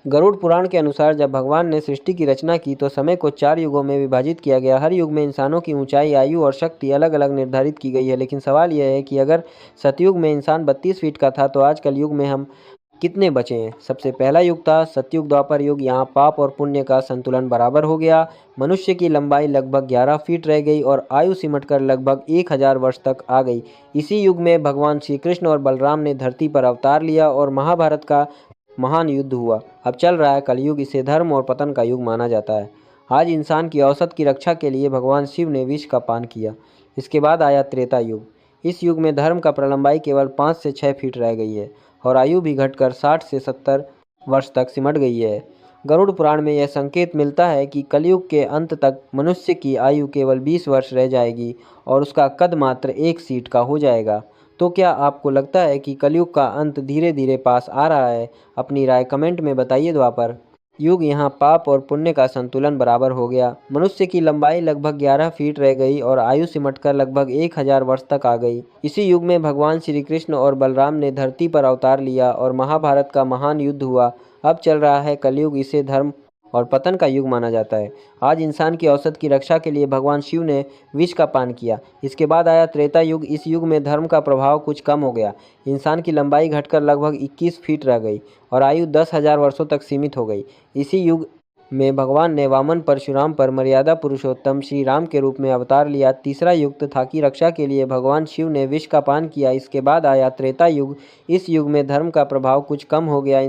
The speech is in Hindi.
गरुड़ पुराण के अनुसार जब भगवान ने सृष्टि की रचना की तो समय को 4 युगों में विभाजित किया गया। हर युग में इंसानों की ऊंचाई, आयु और शक्ति अलग अलग निर्धारित की गई है। लेकिन सवाल यह है कि अगर सतयुग में इंसान 32 फीट का था तो आज कल युग में हम कितने बचे हैं। सबसे पहला युग था सतयुग द्वापर युग। यहाँ पाप और पुण्य का संतुलन बराबर हो गया। मनुष्य की लंबाई लगभग 11 फीट रह गई और आयु सिमटकर लगभग 1000 वर्ष तक आ गई। इसी युग में भगवान श्री कृष्ण और बलराम ने धरती पर अवतार लिया और महाभारत का महान युद्ध हुआ। अब चल रहा है कलयुग। इसे धर्म और पतन का युग माना जाता है। आज इंसान की औसत की रक्षा के लिए भगवान शिव ने विष का पान किया। इसके बाद आया त्रेता युग। इस युग में धर्म का प्रलंबाई केवल 5 से 6 फीट रह गई है और आयु भी घटकर 60 से 70 वर्ष तक सिमट गई है। गरुड़ पुराण में यह संकेत मिलता है कि कलयुग के अंत तक मनुष्य की आयु केवल 20 वर्ष रह जाएगी और उसका कद मात्र 1 फीट का हो जाएगा। तो क्या आपको लगता है कि कलयुग का अंत धीरे धीरे पास आ रहा है? अपनी राय कमेंट में बताइए। द्वापर युग, यहाँ पाप और पुण्य का संतुलन बराबर हो गया। मनुष्य की लंबाई लगभग 11 फीट रह गई और आयु सिमटकर लगभग 1000 वर्ष तक आ गई। इसी युग में भगवान श्री कृष्ण और बलराम ने धरती पर अवतार लिया और महाभारत का महान युद्ध हुआ। अब चल रहा है कलयुग। इसे धर्म और पतन का युग माना जाता है। आज इंसान की औसत की रक्षा के लिए भगवान शिव ने विष का पान किया। इसके बाद आया त्रेता युग। इस युग में धर्म का प्रभाव कुछ कम हो गया। इंसान की लंबाई घटकर लगभग 21 फीट रह गई और आयु 10,000 वर्षों तक सीमित हो गई। इसी युग में भगवान ने वामन परशुराम पर मर्यादा पुरुषोत्तम श्री राम के रूप में अवतार लिया। तीसरा युग था कि रक्षा के लिए भगवान शिव ने विष का पान किया। इसके बाद आया त्रेता युग। इस युग में धर्म का प्रभाव कुछ कम हो गया।